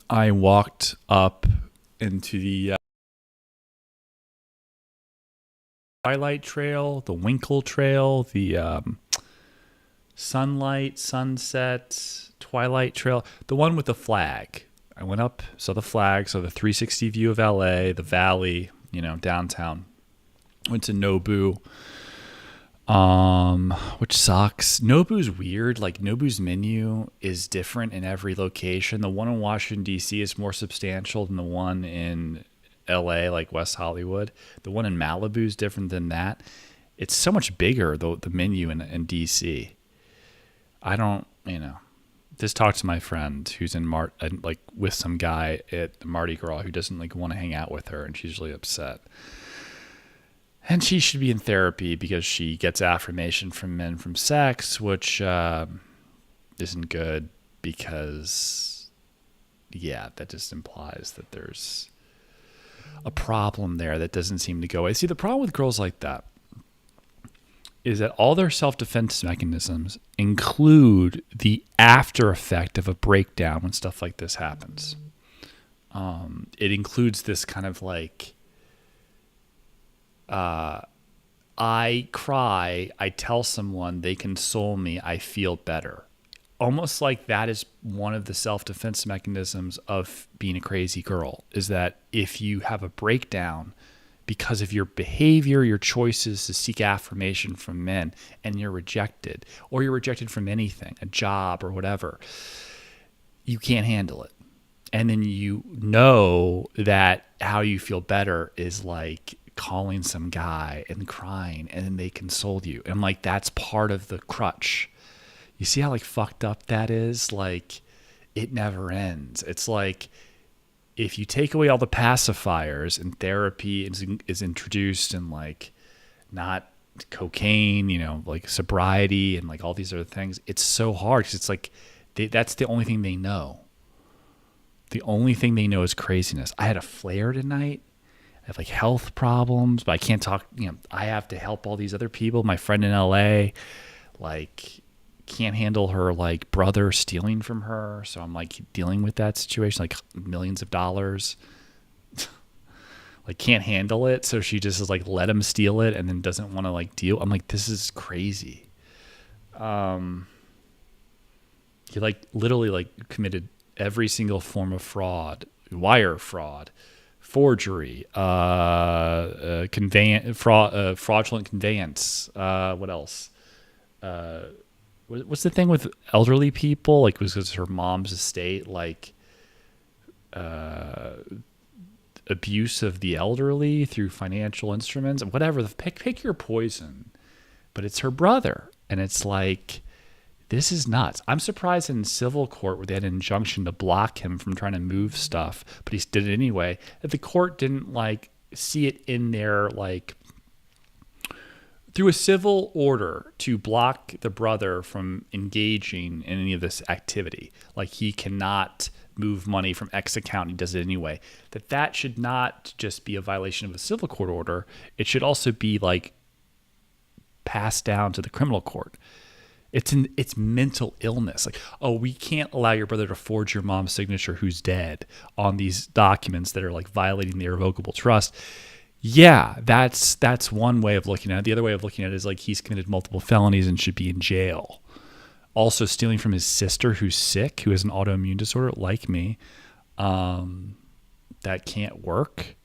I walked up into the Twilight Trail, the Winkle Trail, the Sunlight, Sunset, Twilight Trail, the one with the flag. I went up, saw the flag, saw the 360 view of LA, the valley, downtown. Went to Nobu, which sucks. Nobu's weird. Like, Nobu's menu is different in every location. The one in Washington, D.C. is more substantial than the one in LA, like West Hollywood. The one in Malibu is different than that. It's so much bigger, the menu in DC. I don't, just talked to my friend who's with some guy at Mardi Gras who doesn't want to hang out with her, and she's really upset. And she should be in therapy because she gets affirmation from men from sex, which isn't good because, that just implies that there's a problem there that doesn't seem to go away. See, the problem with girls like that is that all their self-defense mechanisms include the after effect of a breakdown when stuff like this happens. It includes this kind of I cry, I tell someone, they console me, I feel better. Almost like that is one of the self-defense mechanisms of being a crazy girl, is that if you have a breakdown because of your behavior, your choices to seek affirmation from men, and you're rejected, or you're rejected from anything, a job or whatever, you can't handle it. And then you know that how you feel better is like calling some guy and crying, and then they console you. And that's part of the crutch. You see how fucked up that is? It never ends. It's if you take away all the pacifiers and therapy is introduced, and not cocaine, sobriety and all these other things, it's so hard because it's that's the only thing they know. The only thing they know is craziness. I had a flare tonight. I have health problems, but I can't talk. I have to help all these other people. My friend in LA, can't handle her brother stealing from her, so I'm dealing with that situation, millions of dollars. Can't handle it, so she just is let him steal it, and then doesn't want to deal. I'm this is crazy. He literally committed every single form of fraud, wire fraud, forgery, fraudulent conveyance. What else? What's the thing with elderly people? Was it her mom's estate? Abuse of the elderly through financial instruments, whatever. Pick your poison, but it's her brother, and it's this is nuts. I'm surprised in civil court where they had an injunction to block him from trying to move stuff, but he did it anyway, that the court didn't see it in there through a civil order to block the brother from engaging in any of this activity. He cannot move money from X account. He does it anyway. That should not just be a violation of a civil court order. It should also be passed down to the criminal court. It's mental illness. We can't allow your brother to forge your mom's signature, who's dead, on these documents that are violating the irrevocable trust. Yeah, that's one way of looking at it. The other way of looking at it is he's committed multiple felonies and should be in jail. Also stealing from his sister, who's sick, who has an autoimmune disorder like me. That can't work.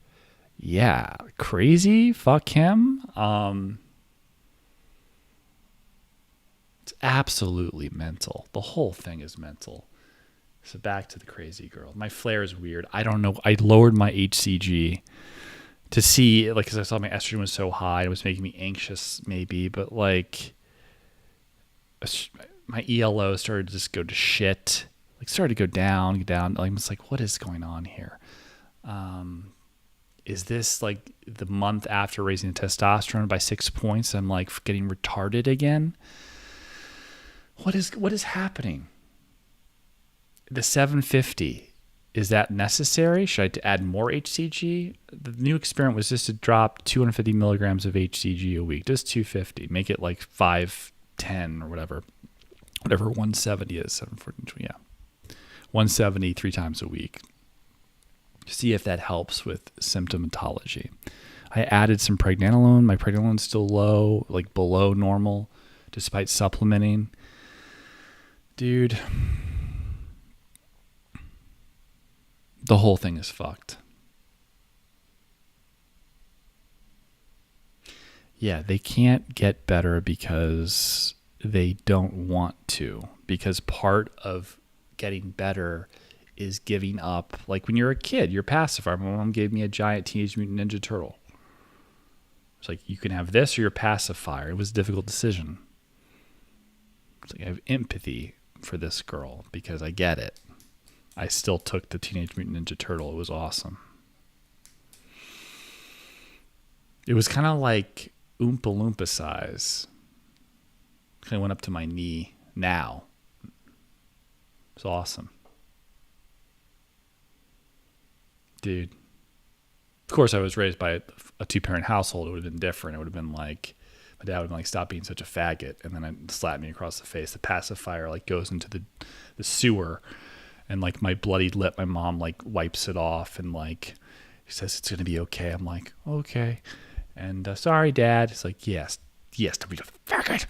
Yeah, crazy. Fuck him. It's absolutely mental. The whole thing is mental. So back to the crazy girl. My flare is weird. I don't know. I lowered my HCG to see, because I saw my estrogen was so high, it was making me anxious maybe, but my ELO started to just go to shit. Started to go down. I'm just what is going on here? Is this the month after raising the testosterone by 6 points? I'm getting retarded again. What is happening? The 750, is that necessary? Should I add more HCG? The new experiment was just to drop 250 milligrams of HCG a week, just 250, make it 510 or whatever 170 is. 740, yeah, 170 3 times a week. See if that helps with symptomatology. I added some pregnenolone. My pregnenolone's still low, like below normal, despite supplementing. Dude, the whole thing is fucked. Yeah, they can't get better because they don't want to. Because part of getting better is giving up. Like when you're a kid, you're pacifier. My mom gave me a giant Teenage Mutant Ninja Turtle. It's like, you can have this or you're pacifier. It was a difficult decision. It's like, I have empathy for this girl because I get it. I still took the Teenage Mutant Ninja Turtle. It was awesome. It was kind of like Oompa Loompa size. Kind of went up to my knee now. It's awesome. Dude. Of course, I was raised by a two-parent household. It would have been different. It would have been like, my dad would have been like, stop being such a faggot. And then I'd slap me across the face. The pacifier like goes into the sewer. And like my bloodied lip, my mom like wipes it off. And like, she says, it's going to be okay. I'm like, okay. And sorry, Dad. He's like, yes, don't be a faggot.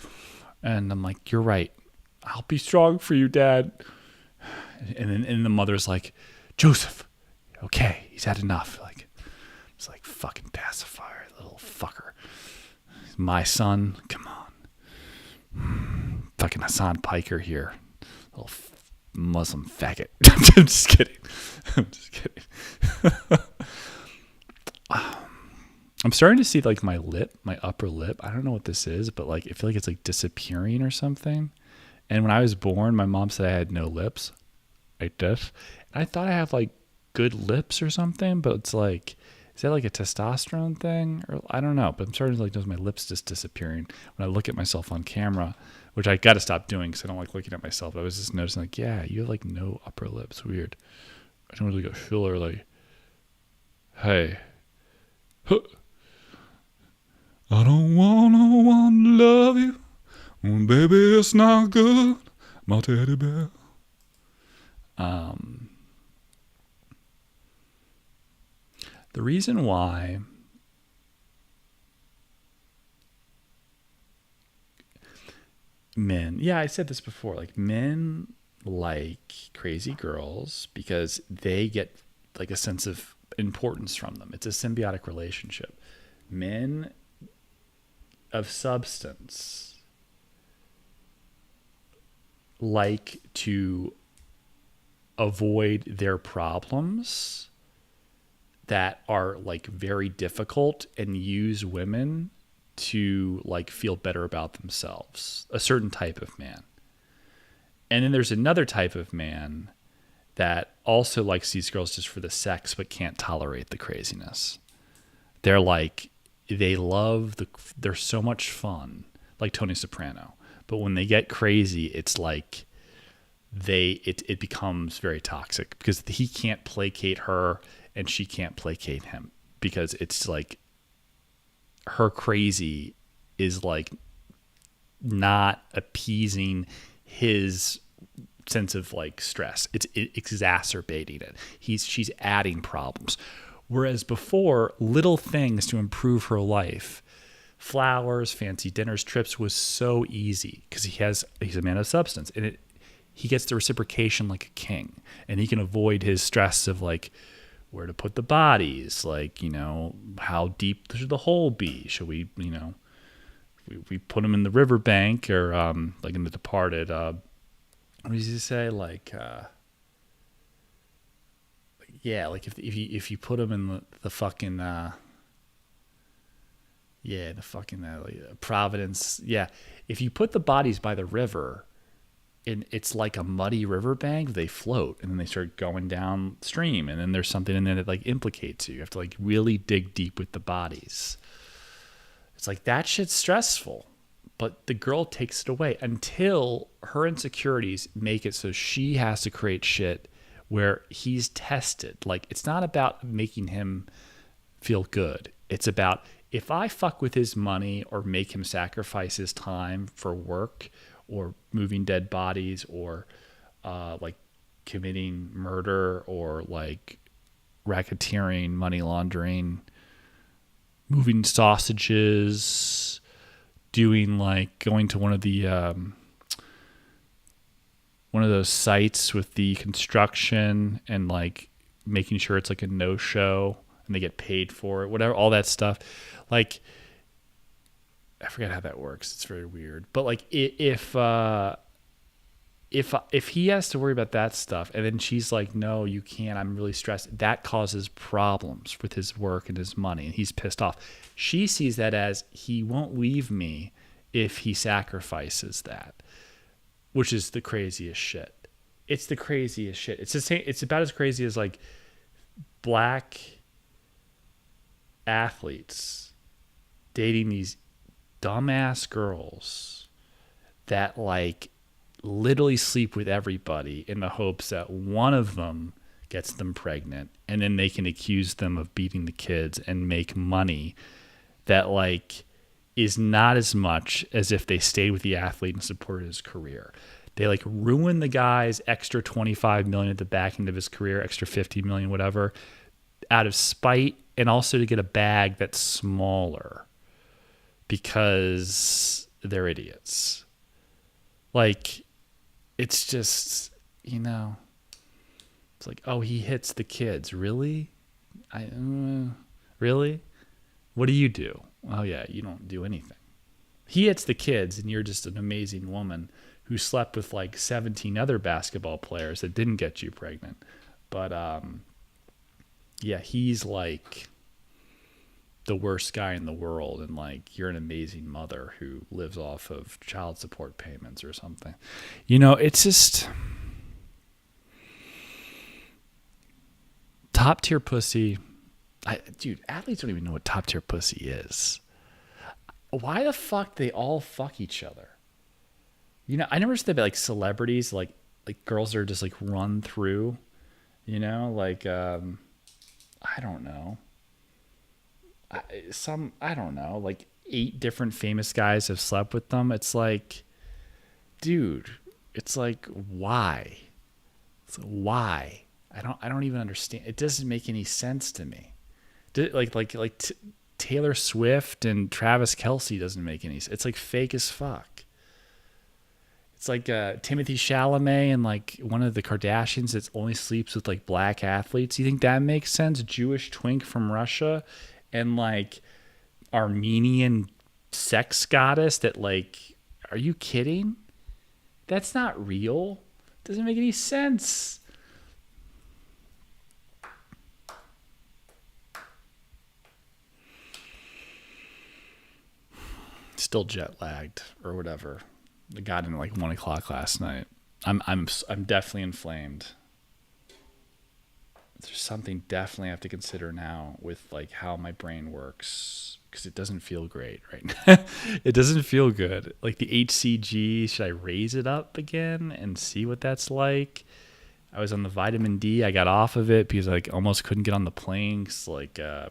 And I'm like, you're right. I'll be strong for you, Dad. And then the mother's like, Joseph, okay, he's had enough. Like, it's like, fucking pacifier, little fucker. My son, come on. Fucking Hassan Piker here. Little Muslim faggot. I'm just kidding. I'm starting to see like my upper lip. I don't know what this is, but like I feel like it's like disappearing or something. And when I was born, my mom said I had no lips, like this. And I thought I have like good lips or something, but it's like, is that like a testosterone thing? Or I don't know. But I'm starting to like notice my lips just disappearing when I look at myself on camera, which I got to stop doing because I don't like looking at myself. I was just noticing like, yeah, you have like no upper lips. Weird. I don't really go filler like, hey. Huh. I don't want no one to love you. Baby, it's not good. My teddy bear. The reason why men, yeah, I said this before, like men like crazy girls because they get like a sense of importance from them. It's a symbiotic relationship. Men of substance like to avoid their problems that are like very difficult and use women to like feel better about themselves. A certain type of man. And then there's another type of man that also likes these girls just for the sex but can't tolerate the craziness. They're like, they're so much fun, like Tony Soprano. But when they get crazy, it's like it becomes very toxic because he can't placate her and she can't placate him because it's like her crazy is like not appeasing his sense of like stress. It's exacerbating it. She's adding problems. Whereas before, little things to improve her life, flowers, fancy dinners, trips was so easy because he's a man of substance and he gets the reciprocation like a king, and he can avoid his stress of like where to put the bodies, like, you know, how deep should the hole be? Should we, you know, we put him in the riverbank or like in The Departed, what does he say? Like yeah, like if you put him in the fucking Providence, yeah, if you put the bodies by the river and it's like a muddy riverbank, they float and then they start going downstream and then there's something in there that like implicates you. You have to like really dig deep with the bodies. It's like that shit's stressful, but the girl takes it away until her insecurities make it so she has to create shit where he's tested. Like, it's not about making him feel good. It's about, if I fuck with his money or make him sacrifice his time for work or moving dead bodies or like committing murder or like racketeering, money laundering, moving sausages, doing like going to one of those sites with the construction and like making sure it's like a no-show and they get paid for it, whatever, all that stuff. Like, I forget how that works. It's very weird. But like if he has to worry about that stuff and then she's like, no, you can't, I'm really stressed, that causes problems with his work and his money and he's pissed off. She sees that as he won't leave me if he sacrifices that, which is the craziest shit. It's the craziest shit. It's the same, it's about as crazy as like black athletes dating these dumbass girls that like literally sleep with everybody in the hopes that one of them gets them pregnant and then they can accuse them of beating the kids and make money that like is not as much as if they stayed with the athlete and supported his career. They like ruin the guy's extra 25 million at the back end of his career, extra 50 million, whatever, out of spite, and also to get a bag that's smaller because they're idiots. Like, it's just, you know, it's like, oh, he hits the kids. Really? Really? What do you do? Oh yeah, you don't do anything. He hits the kids and you're just an amazing woman who slept with like 17 other basketball players that didn't get you pregnant. But yeah, he's like the worst guy in the world, and like you're an amazing mother who lives off of child support payments or something. You know, it's just top tier pussy. Dude, athletes don't even know what top tier pussy is. Why the fuck they all fuck each other? You know, I never said about like celebrities, like girls are just like run through, you know, like I don't know. I don't know, like 8 different famous guys have slept with them. It's like, dude, it's like, why? It's like, why? I don't even understand. It doesn't make any sense to me. Taylor Swift and Travis Kelce doesn't make any sense. It's like fake as fuck. It's like Timothy Chalamet and like one of the Kardashians that only sleeps with like black athletes. You think that makes sense? Jewish twink from Russia and like Armenian sex goddess that like, are you kidding? That's not real. Doesn't make any sense. Still jet lagged or whatever. I got in at like 1 o'clock last night. I'm definitely inflamed. There's something definitely I have to consider now with like how my brain works, because it doesn't feel great right now. It doesn't feel good. Like the HCG, should I raise it up again and see what that's like? I was on the vitamin D. I got off of it because I like almost couldn't get on the plane because like I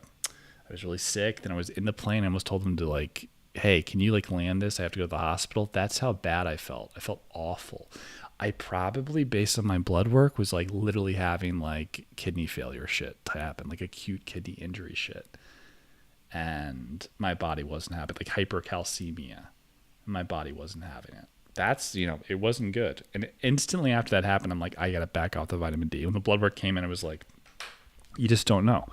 was really sick. Then I was in the plane. I almost told them to like, hey, can you like land this? I have to go to the hospital. That's how bad I felt. I felt awful. I probably, based on my blood work, was like literally having like kidney failure shit to happen, like acute kidney injury shit. And my body wasn't having like hypercalcemia. My body wasn't having it. That's, you know, it wasn't good. And instantly after that happened, I'm like, I got to back off the vitamin D. When the blood work came in, it was like, you just don't know.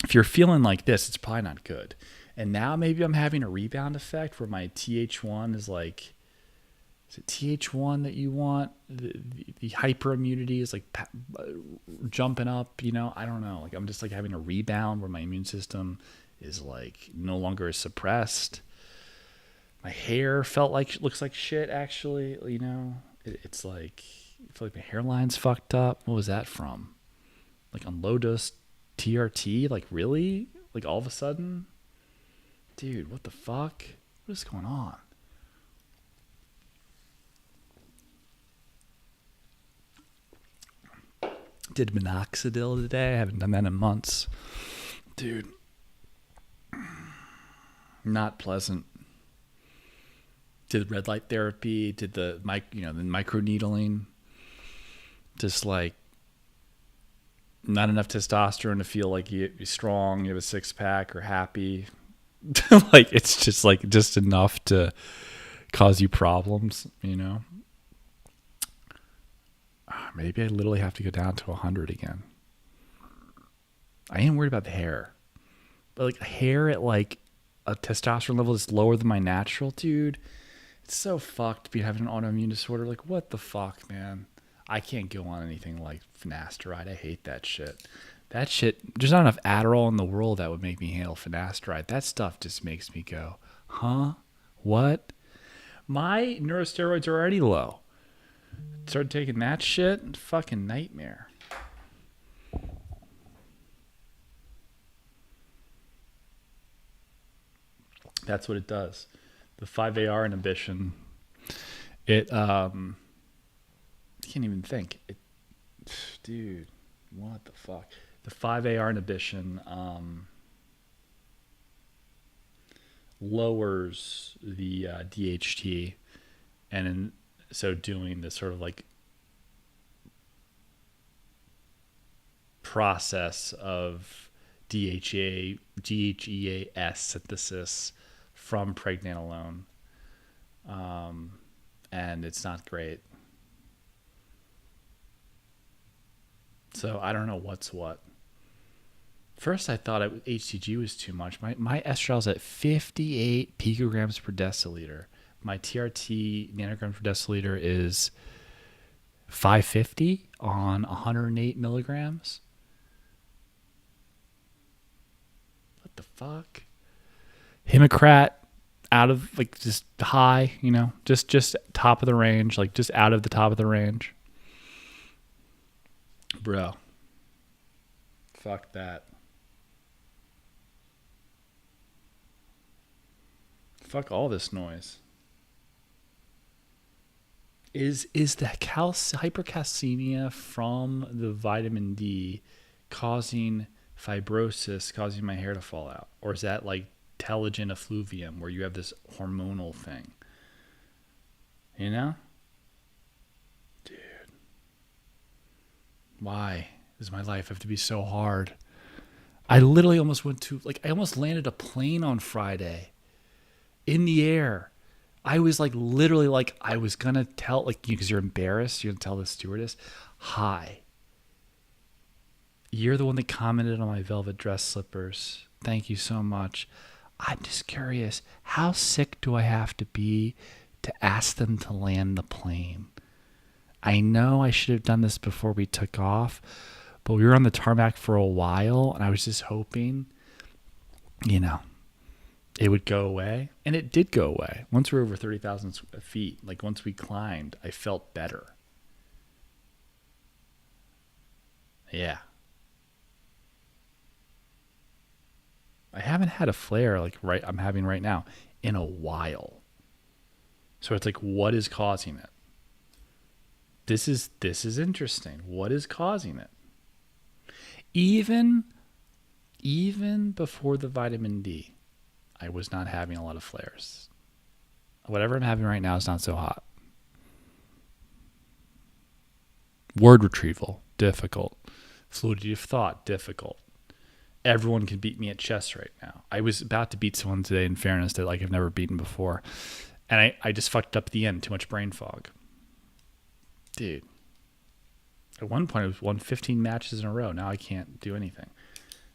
If you're feeling like this, it's probably not good. And now maybe I'm having a rebound effect where my TH1 is like, is it TH1 that you want? The hyperimmunity is like jumping up, you know? I don't know. Like I'm just like having a rebound where my immune system is like no longer as suppressed. My hair looks like shit actually, you know? It's like, I feel like my hairline's fucked up. What was that from? Like on low dose TRT? Like really? Like all of a sudden? Dude, what the fuck? What is going on? Did minoxidil today. I haven't done that in months. Dude. Not pleasant. Did red light therapy. Did the microneedling. Just like Not enough testosterone to feel like you're strong, you have a six pack, or happy. Like it's just enough to cause you problems, you know. Maybe I literally have to go down to 100 again. I ain't worried about the hair, but like hair at like a testosterone level that's lower than my natural, dude. It's so fucked to be having an autoimmune disorder. Like, what the fuck, man? I can't go on anything like finasteride. I hate that shit. That shit, there's not enough Adderall in the world that would make me handle finasteride. That stuff just makes me go, huh? What? My neurosteroids are already low. Start taking that shit, fucking nightmare. That's what it does. The 5AR inhibition, it can't even think. Dude, what the fuck? The 5AR inhibition lowers the DHT, and in so doing this sort of like process of DHEAS synthesis from pregnenolone, and it's not great. So I don't know what's what. First, I thought HCG was too much. My estradiol's at 58 picograms per deciliter. My TRT nanograms per deciliter is 550 on 108 milligrams. What the fuck? Hemocrat out of like just high, you know, just top of the range, like just out of the top of the range. Bro. Fuck that. Fuck all this noise. Is the hypercalcemia from the vitamin D causing fibrosis, causing my hair to fall out? Or is that like telogen effluvium where you have this hormonal thing? You know? Dude. Why does my life have to be so hard? I literally almost I almost landed a plane on Friday in the air. I was like, literally like, I was going to tell, like, because you're embarrassed, you're going to tell the stewardess, hi, you're the one that commented on my velvet dress slippers. Thank you so much. I'm just curious, how sick do I have to be to ask them to land the plane? I know I should have done this before we took off, but we were on the tarmac for a while, and I was just hoping, you know, it would go away. And it did go away. Once we were over 30,000 feet, like once we climbed, I felt better. Yeah. I haven't had a flare like I'm having right now in a while. So it's like, what is causing it? This is interesting. What is causing it? Even before the vitamin D, I was not having a lot of flares. Whatever I'm having right now is not so hot. Word retrieval, difficult. Fluidity of thought, difficult. Everyone can beat me at chess right now. I was about to beat someone today, in fairness, that like I've never beaten before. And I just fucked up at the end. Too much brain fog. Dude. At one point, I won 15 matches in a row. Now I can't do anything.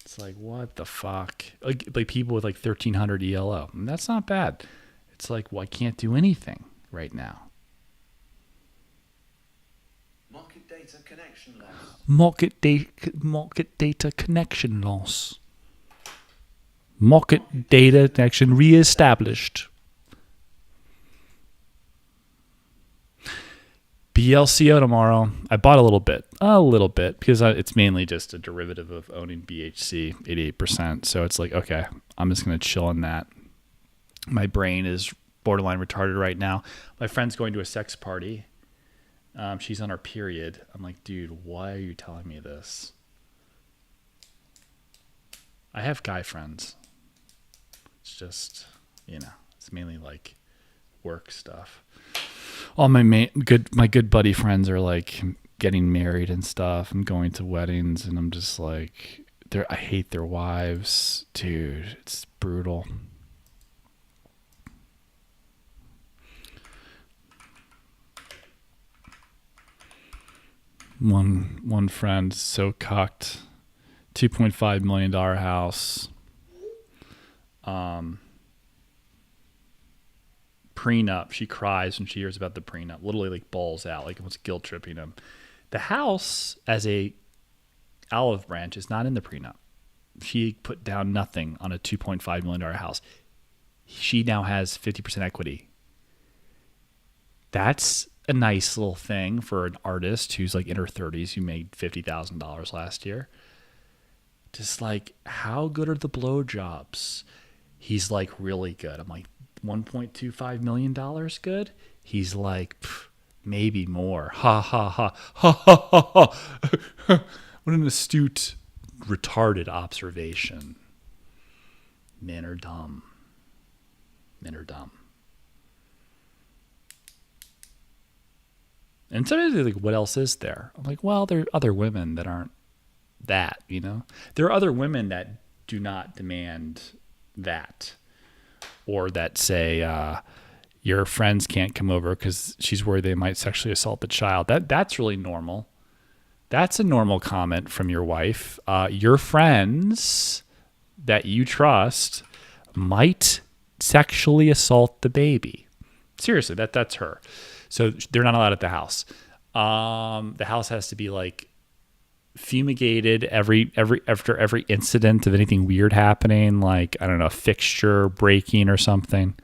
It's like, what the fuck? Like people with like 1,300 ELO. And that's not bad. It's like, well, I can't do anything right now. Market data connection loss. Market data connection loss. Market data connection reestablished. BLCO tomorrow. I bought a little bit, because it's mainly just a derivative of owning BHC, 88%. So it's like, okay, I'm just going to chill on that. My brain is borderline retarded right now. My friend's going to a sex party. She's on her period. I'm like, dude, why are you telling me this? I have guy friends. It's just, it's mainly like work stuff. All my good buddy friends are like getting married and stuff and going to weddings, and I'm just like, I hate their wives, dude. It's brutal. One friend so cucked, $2.5 million house, prenup. She cries when she hears about the prenup, literally like balls out, like it was guilt tripping him. The house as a olive branch is not in the prenup. She put down nothing on a $2.5 million house. She now has 50% equity. That's a nice little thing for an artist who's like in her 30s who made $50,000 last year. Just like, how good are the blowjobs? He's like, really good. I'm like, $1.25 million good? He's like, maybe more. Ha ha ha. Ha ha ha ha. What an astute, retarded observation. Men are dumb. Men are dumb. And sometimes they're like, what else is there? I'm like, well, there are other women that aren't that, you know? There are other women that do not demand that. Or that say, your friends can't come over because she's worried they might sexually assault the child. That's really normal. That's a normal comment from your wife. Your friends that you trust might sexually assault the baby. Seriously, that's her. So they're not allowed at the house. The house has to be like fumigated after every incident of anything weird happening, like, I don't know, a fixture breaking or something.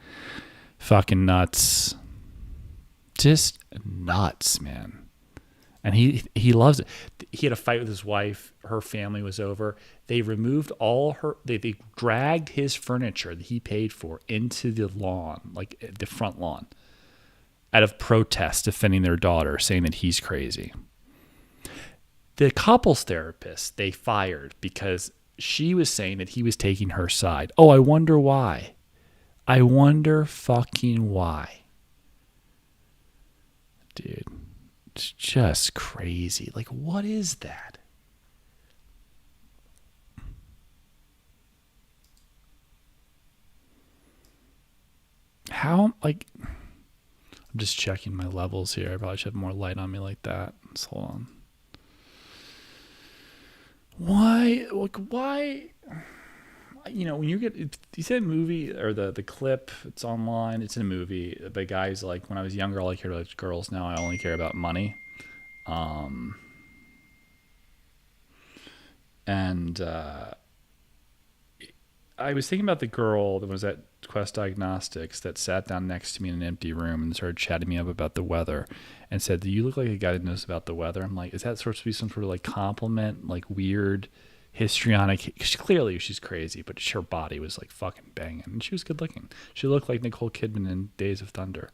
Fucking nuts. Just nuts, man. And he loves it. He had a fight with his wife. Her family was over. They removed they dragged his furniture that he paid for into the lawn, like the front lawn, out of protest, defending their daughter, saying that he's crazy. The couples therapist they fired because she was saying that he was taking her side. Oh, I wonder why. I wonder fucking why. Dude, it's just crazy. Like, what is that? How, like, I'm just checking my levels here. I probably should have more light on me like that. Let's hold on. Why? Like, why? You know, when you see a movie or the clip, it's online, it's in a movie. The guy's like, when I was younger, all I cared about girls. Now I only care about money. And I was thinking about the girl that was at Quest Diagnostics that sat down next to me in an empty room and started chatting me up about the weather and said, "Do you look like a guy that knows about the weather?" I'm like, is that supposed to be some sort of like compliment, like weird histrionic? Clearly she's crazy, but her body was like fucking banging, and she was good looking. She looked like Nicole Kidman in Days of Thunder.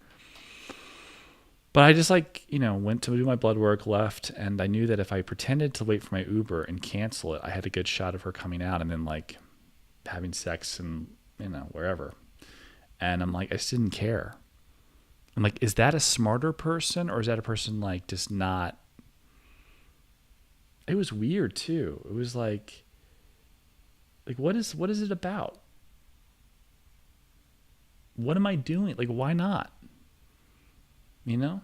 But I just like, you know, went to do my blood work, left, and I knew that if I pretended to wait for my Uber and cancel it, I had a good shot of her coming out and then like having sex and, you know, wherever. And I'm like, I just didn't care. I'm like, is that a smarter person, or is that a person like just not? It was weird too. It was like what is it about? What am I doing? Like, why not? You know?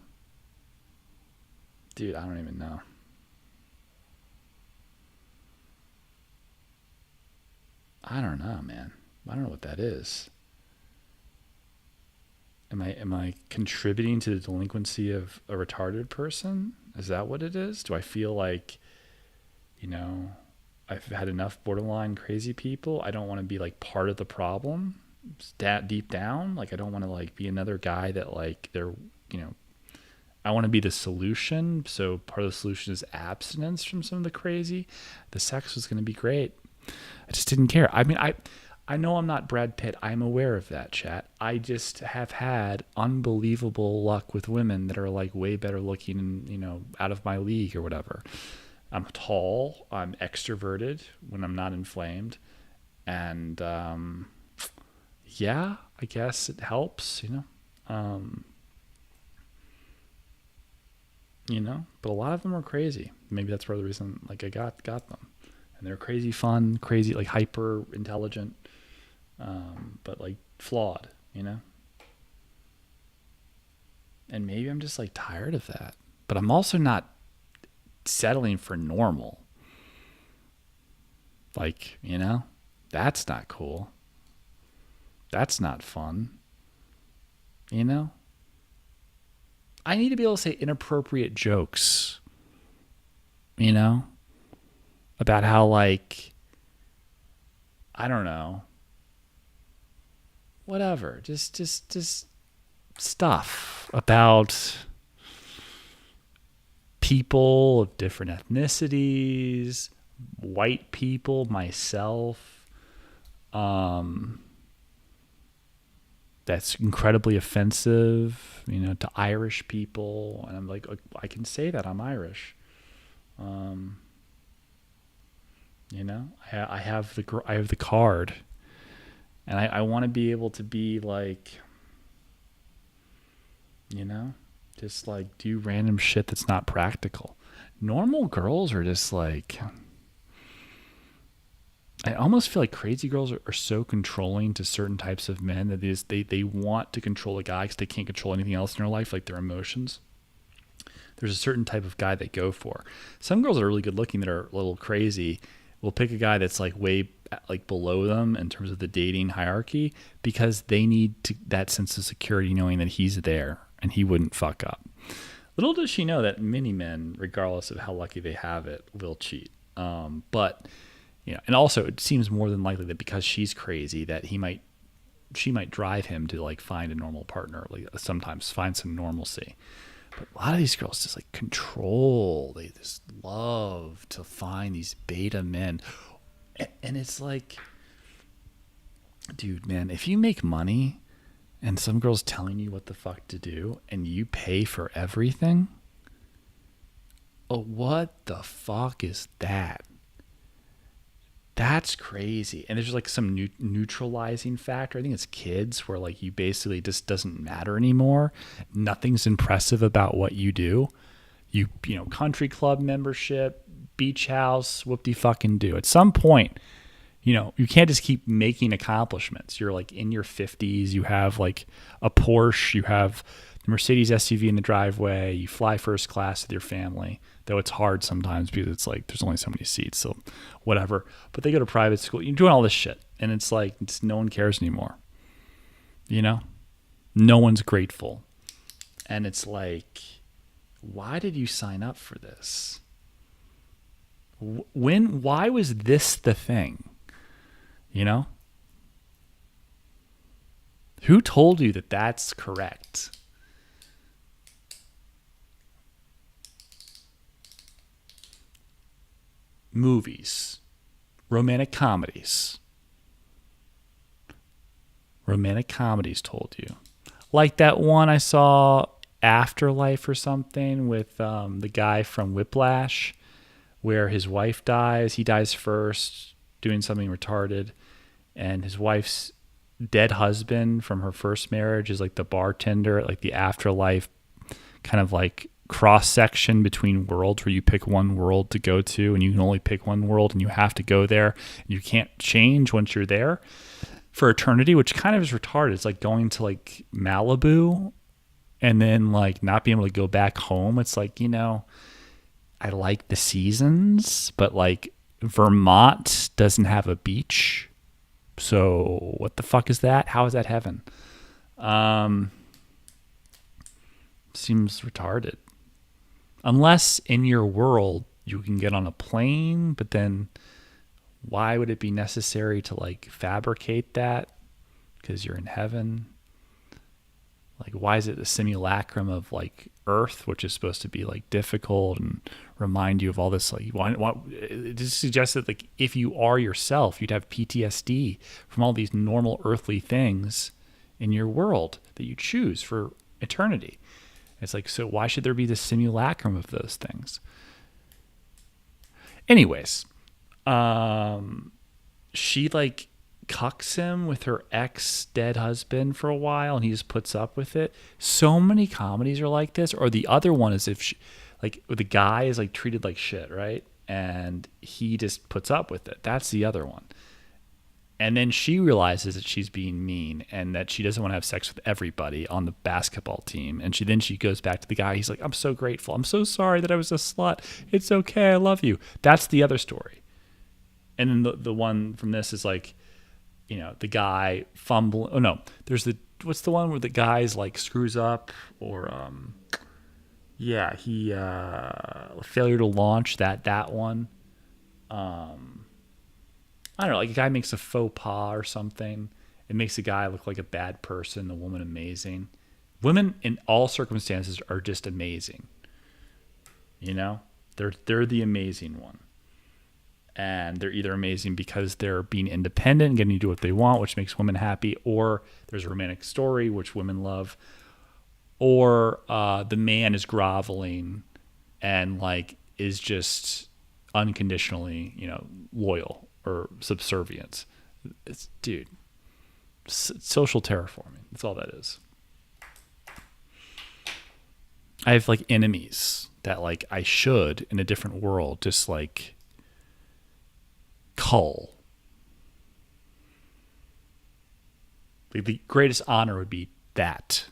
Dude, I don't even know. I don't know, man. I don't know what that is. Am I contributing to the delinquency of a retarded person? Is that what it is? Do I feel like, you know, I've had enough borderline crazy people? I don't want to be like part of the problem deep down. Like, I don't want to like be another guy that like they're, you know, I want to be the solution. So part of the solution is abstinence from some of the crazy. The sex was going to be great. I just didn't care. I mean, I know I'm not Brad Pitt. I'm aware of that, chat. I just have had unbelievable luck with women that are like way better looking and, you know, out of my league or whatever. I'm tall. I'm extroverted when I'm not inflamed. And yeah, I guess it helps, you know. But a lot of them are crazy. Maybe that's part of the reason like I got them. And they're crazy fun, crazy like hyper intelligent, but like flawed, And maybe I'm just like tired of that. But I'm also not settling for normal. Like, that's not cool. That's not fun. I need to be able to say inappropriate jokes, about how, like, I don't know, whatever, just stuff about people of different ethnicities, white people, myself, that's incredibly offensive, to Irish people. And I'm like, I can say that I'm Irish. I have the card, and I want to be able to be like, just like do random shit that's not practical. Normal girls are just like, I almost feel like crazy girls are so controlling to certain types of men that they want to control a guy because they can't control anything else in their life, like their emotions. There's a certain type of guy they go for. Some girls that are really good looking that are a little crazy will pick a guy that's like way like below them in terms of the dating hierarchy because they need that sense of security knowing that he's there and he wouldn't fuck up. Little does she know that many men, regardless of how lucky they have it, will cheat. But and also it seems more than likely that because she's crazy that she might drive him to like find a normal partner, like sometimes find some normalcy. But a lot of these girls just like control. They just love to find these beta men. And it's like, dude, man, if you make money and some girl's telling you what the fuck to do and you pay for everything, what the fuck is that? That's crazy. And there's like some neutralizing factor. I think it's kids where like you basically just doesn't matter anymore. Nothing's impressive about what you do. You country club membership, beach house, whoop-de-fucking-do. At some point, you can't just keep making accomplishments. You're like in your 50s. You have like a Porsche. You have the Mercedes SUV in the driveway. You fly first class with your family. Though it's hard sometimes because it's like there's only so many seats, so whatever. But they go to private school. You're doing all this shit, and it's like no one cares anymore. No one's grateful, and it's like, why did you sign up for this? Why was this the thing? Who told you that that's correct? Movies, romantic comedies told you. Like that one I saw, Afterlife or something, with the guy from Whiplash, where his wife dies. He dies first, doing something retarded, and his wife's dead husband from her first marriage is like the bartender at like the afterlife kind of like cross section between worlds where you pick one world to go to and you can only pick one world and you have to go there and you can't change once you're there for eternity, which kind of is retarded. It's like going to like Malibu and then like not being able to go back home. It's like, I like the seasons, but like Vermont doesn't have a beach. So what the fuck is that? How is that heaven? Seems retarded. Unless in your world you can get on a plane, but then why would it be necessary to like fabricate that? Because you're in heaven. Like, why is it a simulacrum of like Earth, which is supposed to be like difficult and remind you of all this? Like, it just suggests that like if you are yourself, you'd have PTSD from all these normal earthly things in your world that you choose for eternity. It's like, so why should there be this simulacrum of those things? Anyways, she like cucks him with her ex-dead husband for a while, and he just puts up with it. So many comedies are like this. Or the other one is if she, Like the guy is like treated like shit, right? And he just puts up with it. That's the other one. And then she realizes that she's being mean and that she doesn't want to have sex with everybody on the basketball team. And she goes back to the guy. He's like, I'm so grateful. I'm so sorry that I was a slut. It's okay. I love you. That's the other story. And then the one from this is like, you know, the guy fumbling. Oh no, there's what's the one where the guy's like screws up or, he, failure to launch that one. I don't know, like a guy makes a faux pas or something. It makes a guy look like a bad person, the woman amazing. Women in all circumstances are just amazing. You know? They're the amazing one. And they're either amazing because they're being independent and getting to do what they want, which makes women happy, or there's a romantic story, which women love, or the man is groveling and like is just unconditionally, you know, loyal or subservience. It's, dude, social terraforming. That's all that is. I have like enemies that like I should in a different world just like cull. Like the greatest honor would be that.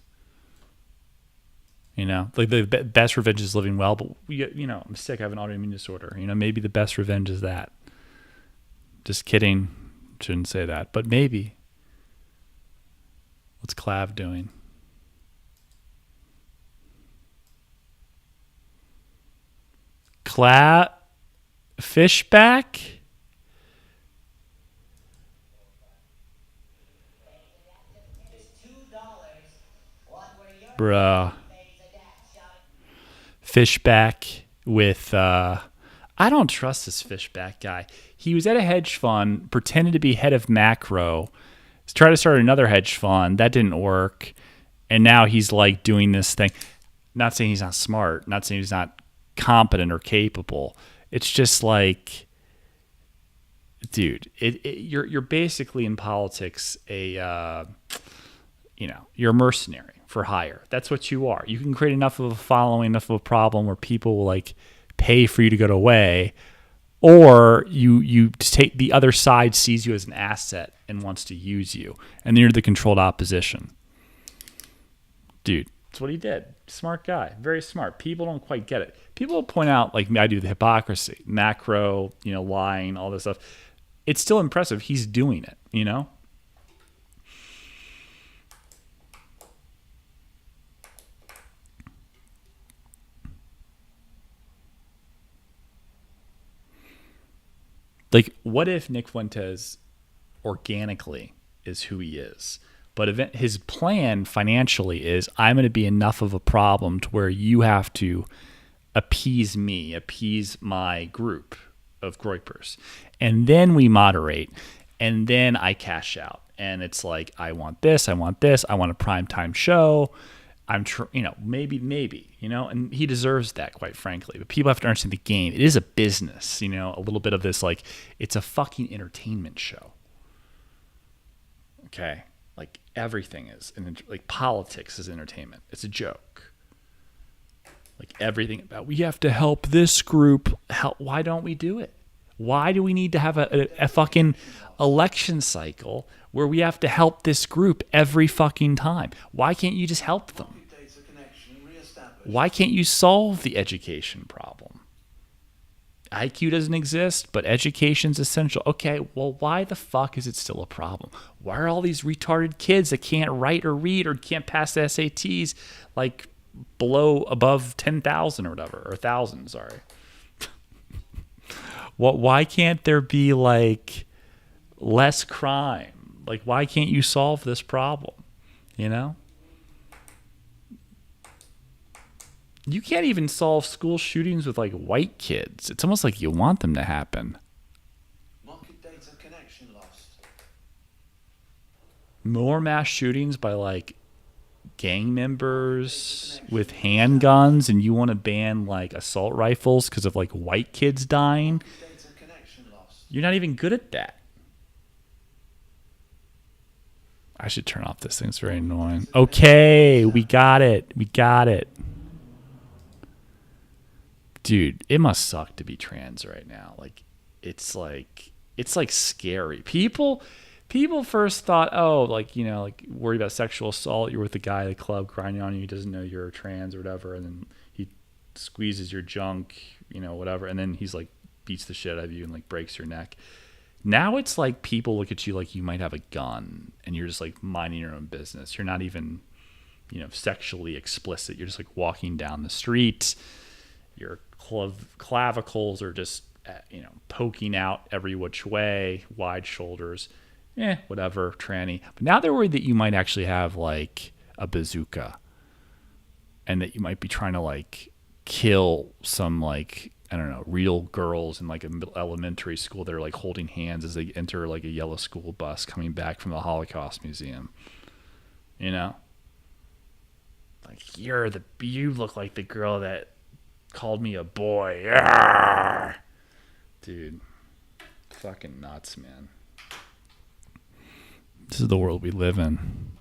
You know, like the best revenge is living well, but you know, I'm sick. I have an autoimmune disorder. You know, maybe the best revenge is that. Just kidding. Shouldn't say that, but maybe. What's Clav doing? Fishback? Bruh. Fishback with I don't trust this Fishback guy. He was at a hedge fund, pretended to be head of macro, tried to start another hedge fund, that didn't work, and now he's like doing this thing. Not saying he's not smart, not saying he's not competent or capable. It's just like, dude, you're basically in politics you're a mercenary for hire. That's what you are. You can create enough of a following, enough of a problem where people will like pay for you to go away, or you take the other side sees you as an asset and wants to use you, and then you're the controlled opposition. Dude, that's what he did. Smart guy, very smart. People don't quite get it. People point out like I do the hypocrisy, macro, you know, lying, all this stuff. It's still impressive. He's doing it, you know. Like, what if Nick Fuentes organically is who he is, but his plan financially is I'm going to be enough of a problem to where you have to appease me, appease my group of groypers, and then we moderate, and then I cash out, and it's like I want this, I want this, I want a primetime show. Maybe, you know, and he deserves that, quite frankly. But people have to understand the game. It is a business, you know, a little bit of this, like, it's a fucking entertainment show. Okay? Like, everything is, like, politics is entertainment. It's a joke. Like, everything about, we have to help this group. Why don't we do it? Why do we need to have a fucking election cycle where we have to help this group every fucking time? Why can't you just help them? Why can't you solve the education problem? IQ doesn't exist, but education's essential. Okay, well, why the fuck is it still a problem? Why are all these retarded kids that can't write or read or can't pass the SATs like above 10,000 or whatever, or 1,000, sorry. Why can't there be like less crime? Like, why can't you solve this problem? You know? You can't even solve school shootings with like white kids. It's almost like you want them to happen. Market data connection lost. More mass shootings by like gang members with handguns, and you want to ban like assault rifles because of like white kids dying. You're not even good at that. I should turn off this thing. It's very annoying. Okay, we got it. dude, it must suck to be trans right now. It's like scary. People first thought, oh, like, like worried about sexual assault. You're with a guy at the club grinding on you. He doesn't know you're trans or whatever. And then he squeezes your junk, whatever. And then he's like beats the shit out of you and like breaks your neck. Now it's like people look at you like you might have a gun and you're just like minding your own business. You're not even, sexually explicit. You're just like walking down the street. Your clavicles are just, poking out every which way, wide shoulders. Whatever, tranny. But now they're worried that you might actually have like a bazooka and that you might be trying to like kill some like, I don't know, real girls in like an elementary school that are like holding hands as they enter like a yellow school bus coming back from the Holocaust Museum. Like you look like the girl that called me a boy. Arrgh! Dude, fucking nuts, man. This is the world we live in.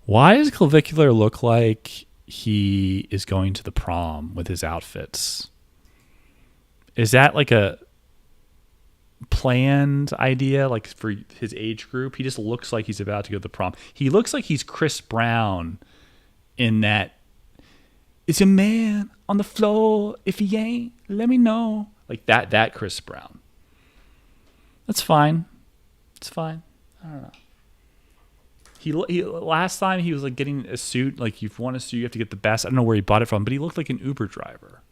Why does Clavicular look like he is going to the prom with his outfits? Is that like a planned idea, like for his age group? He just looks like he's about to go to the prom. He looks like he's Chris Brown in that, is a man on the floor? If he ain't, let me know. Like that Chris Brown. That's fine. It's fine. I don't know. He last time he was like getting a suit. Like, you want a suit, you have to get the best. I don't know where he bought it from, but he looked like an Uber driver.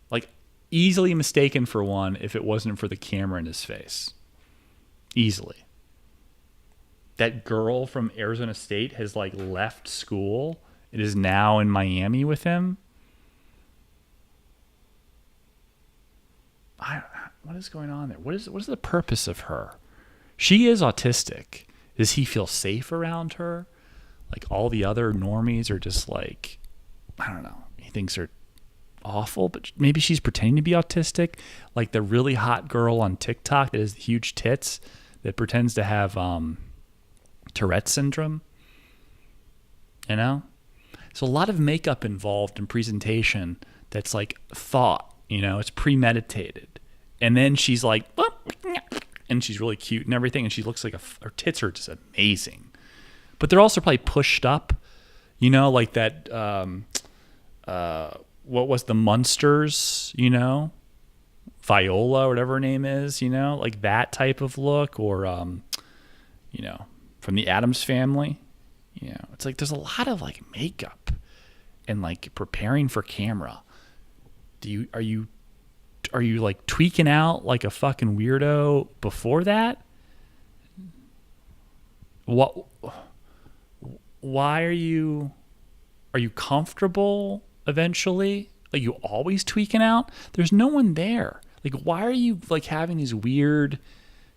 Like easily mistaken for one if it wasn't for the camera in his face. Easily. That girl from Arizona State has like left school. It is now in Miami with him. What is going on there? What is the purpose of her? She is autistic. Does he feel safe around her? Like all the other normies are just like, I don't know. He thinks they're awful, but maybe she's pretending to be autistic. Like the really hot girl on TikTok that has huge tits that pretends to have Tourette's syndrome. So a lot of makeup involved in presentation that's like thought, it's premeditated. And then she's like, and she's really cute and everything. And she looks like her tits are just amazing. But they're also probably pushed up, like that, what was the Munsters, Viola, whatever her name is, like that type of look, or, from the Addams Family. It's like there's a lot of like makeup and like preparing for camera. Are you like tweaking out like a fucking weirdo before that? Why are you comfortable eventually? Like, you always tweaking out? There's no one there. Like, why are you like having these weird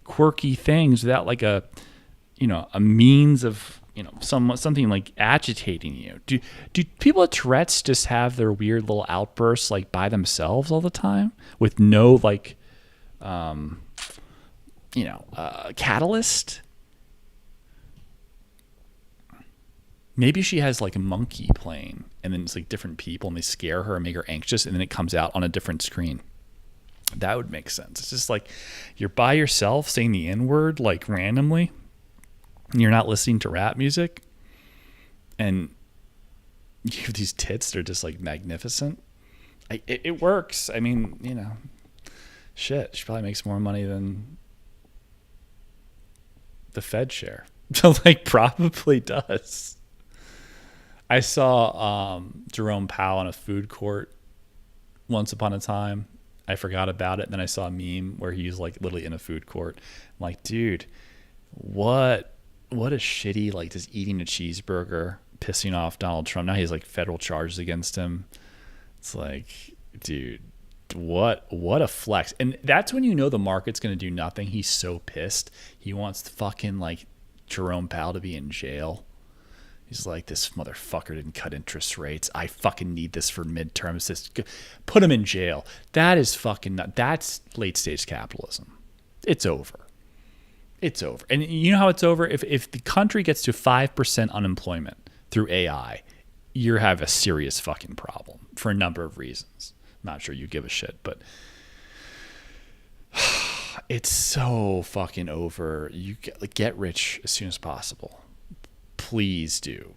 quirky things without like a means of, something like agitating you? Do people with Tourette's just have their weird little outbursts like by themselves all the time with no like, catalyst? Maybe she has like a monkey playing and then it's like different people and they scare her and make her anxious and then it comes out on a different screen. That would make sense. It's just like you're by yourself saying the N-word like randomly. You're not listening to rap music, and you have these tits. They're just like magnificent. It works. I mean, shit. She probably makes more money than the Fed share. So like probably does. I saw Jerome Powell in a food court once upon a time. I forgot about it. And then I saw a meme where he's like literally in a food court. I'm like, dude, what a shitty, like, just eating a cheeseburger, pissing off Donald Trump. Now he has like federal charges against him. It's like, dude, what a flex. And that's when the market's going to do nothing. He's so pissed. He wants fucking like Jerome Powell to be in jail. He's like, this motherfucker didn't cut interest rates. I fucking need this for midterms. Put him in jail. That is fucking that's late stage capitalism. It's over. It's over. And you know how it's over? If the country gets to 5% unemployment through AI, you have a serious fucking problem for a number of reasons. I'm not sure you give a shit, but it's so fucking over. You get rich as soon as possible. Please do.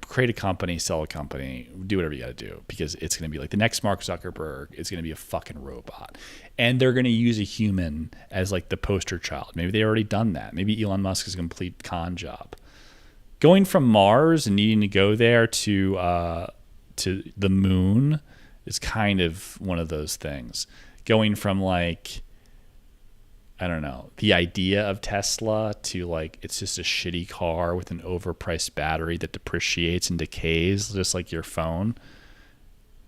Create a company, sell a company, do whatever you got to do, because it's going to be like the next Mark Zuckerberg is going to be a fucking robot. And they're going to use a human as like the poster child. Maybe they already done that. Maybe Elon Musk is a complete con job. Going from Mars and needing to go there to the moon is kind of one of those things. Going from like, I don't know, the idea of Tesla to like it's just a shitty car with an overpriced battery that depreciates and decays just like your phone.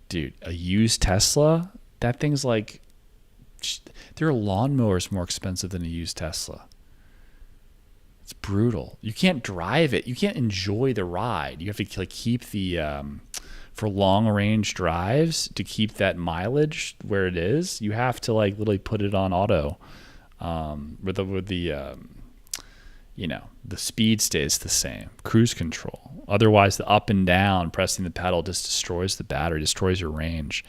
Dude, a used Tesla, that thing's like, there are lawnmowers more expensive than a used Tesla. It's brutal. You can't drive it. You can't enjoy the ride. You have to like keep the for long range drives, to keep that mileage where it is. You have to like literally put it on auto. With the the speed stays the same, cruise control. Otherwise, the up and down, pressing the pedal just destroys the battery, destroys your range.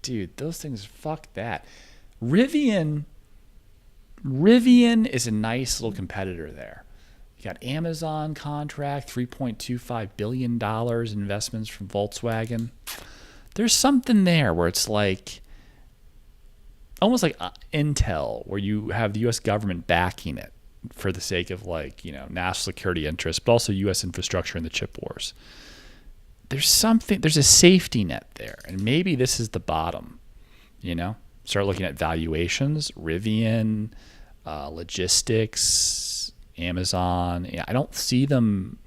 Dude, those things, fuck that. Rivian is a nice little competitor there. You got Amazon contract, $3.25 billion investments from Volkswagen. There's something there where it's like, almost like Intel, where you have the U.S. government backing it for the sake of like, national security interests, but also U.S. infrastructure in the chip wars. There's a safety net there. And maybe this is the bottom, Start looking at valuations, Rivian, logistics, Amazon. I don't see them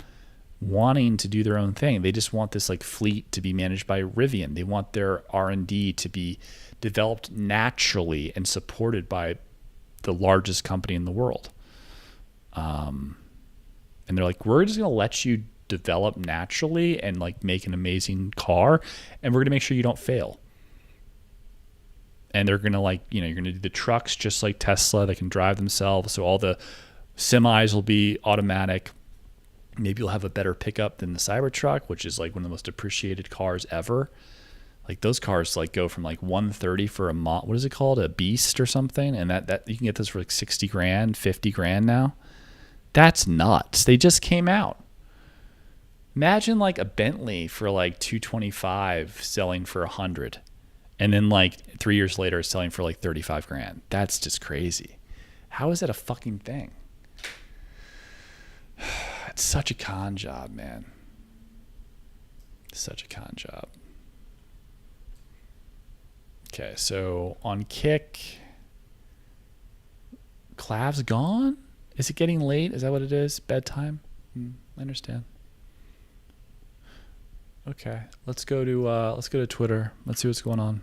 wanting to do their own thing. They just want this like fleet to be managed by Rivian. They want their R&D to be developed naturally and supported by the largest company in the world. And they're like, we're just going to let you develop naturally and like make an amazing car, and we're going to make sure you don't fail. And they're going to you're going to do the trucks just like Tesla that can drive themselves. So all the semis will be automatic. Maybe you'll have a better pickup than the Cybertruck, which is like one of the most appreciated cars ever. Like those cars like go from like 130 for what is it called? A Beast or something. And that you can get those for like 60 grand, 50 grand now. That's nuts. They just came out. Imagine like a Bentley for like 225 selling for 100. And then like 3 years later selling for like 35 grand. That's just crazy. How is that a fucking thing? It's such a con job, man. Such a con job. Okay, so on Kick, Clav's gone? Is it getting late? Is that what it is? Bedtime? I understand. Okay, let's go to Twitter. Let's see what's going on.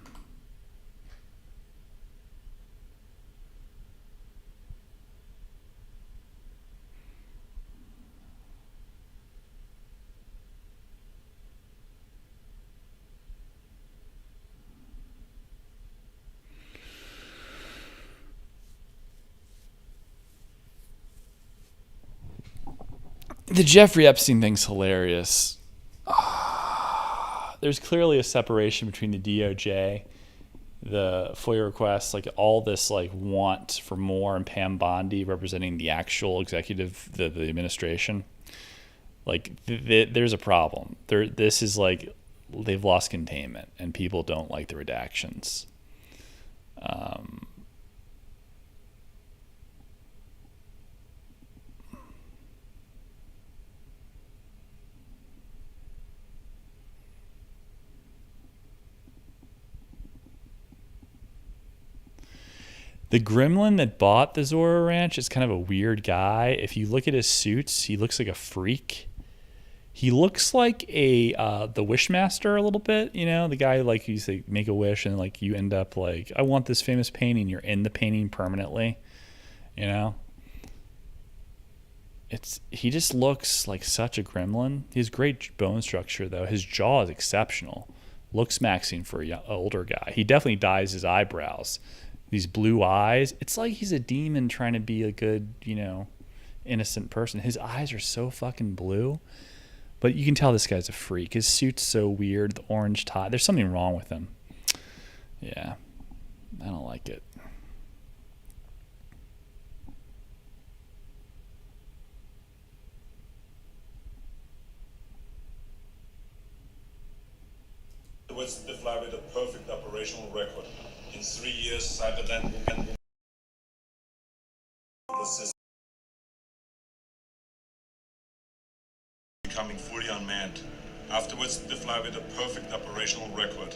The Jeffrey Epstein thing's hilarious. There's clearly a separation between the DOJ, the FOIA requests, like all this like want for more, and Pam Bondi representing the actual executive, the administration. Like there's a problem. This is like they've lost containment, and people don't like the redactions. The gremlin that bought the Zorro Ranch is kind of a weird guy. If you look at his suits, he looks like a freak. He looks like the Wishmaster a little bit, the guy like you say make a wish and like you end up like, I want this famous painting. You're in the painting permanently, He just looks like such a gremlin. He has great bone structure though. His jaw is exceptional. Looks maxing for an older guy. He definitely dyes his eyebrows. these blue eyes. It's like he's a demon trying to be a good, innocent person. His eyes are so fucking blue. But you can tell this guy's a freak. His suit's so weird, the orange tie. There's something wrong with him. Yeah. I don't like it. Towards the fly with a perfect operational record. In 3 years, Cyberland the system becoming fully unmanned. Afterwards, the fly with a perfect operational record.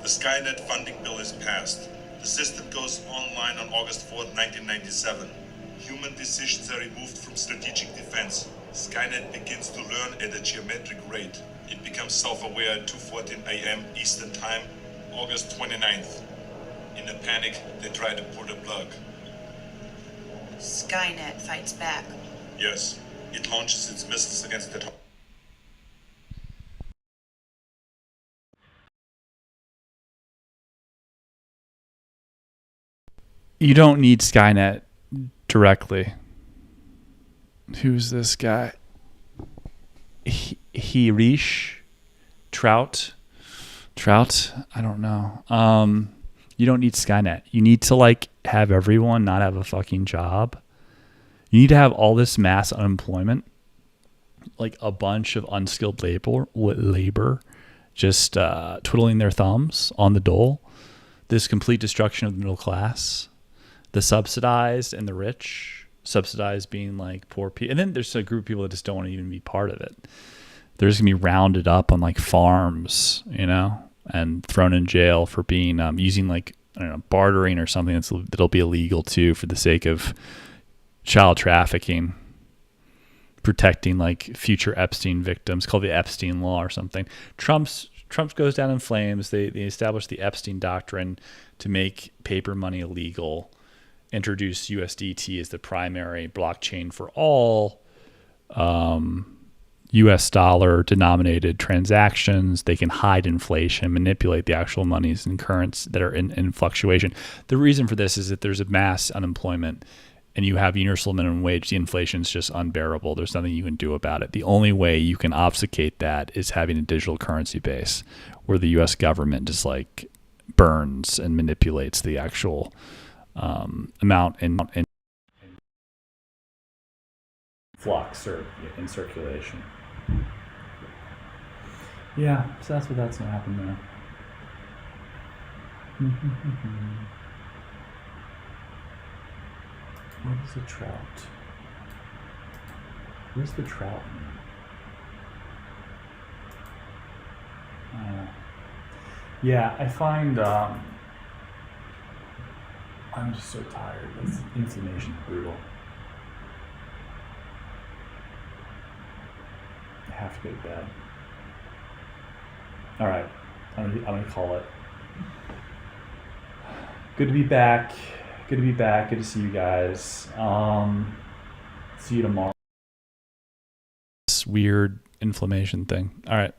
The Skynet funding bill is passed. The system goes online on August 4, 1997. Human decisions are removed from strategic defense. Skynet begins to learn at a geometric rate. It becomes self-aware at 2:14 a.m. Eastern Time, August 29th. In a panic, they try to pull the plug. Skynet fights back. Yes, it launches its missiles against the You don't need Skynet directly. Who's this guy? Hirish Trout. I don't know. You don't need Skynet. You need to have everyone not have a fucking job. You need to have all this mass unemployment, like a bunch of unskilled labor just twiddling their thumbs on the dole. This complete destruction of the middle class, the subsidized and the rich. Subsidized being poor people, and then there's a group of people that just don't want to even be part of it. They're just gonna be rounded up on farms, and thrown in jail for being using bartering or something that'll be illegal too, for the sake of child trafficking, protecting future Epstein victims, called the Epstein Law or something. Trump goes down in flames. They established the Epstein doctrine to make paper money illegal. Introduce USDT as the primary blockchain for all US dollar denominated transactions. They can hide inflation, manipulate the actual monies and currents that are in fluctuation. The reason for this is that there's a mass unemployment and you have universal minimum wage. The inflation is just unbearable. There's nothing you can do about it. The only way you can obfuscate that is having a digital currency base where the US government just burns and manipulates the actual amount in flux or in circulation. Yeah, so that's going to happen there. What is a trout? Where's the trout? Yeah, I find I'm just so tired. This inflammation is brutal. I have to go to bed. All right, I'm gonna call it. Good to be back. Good to see you guys. See you tomorrow. This weird inflammation thing. All right.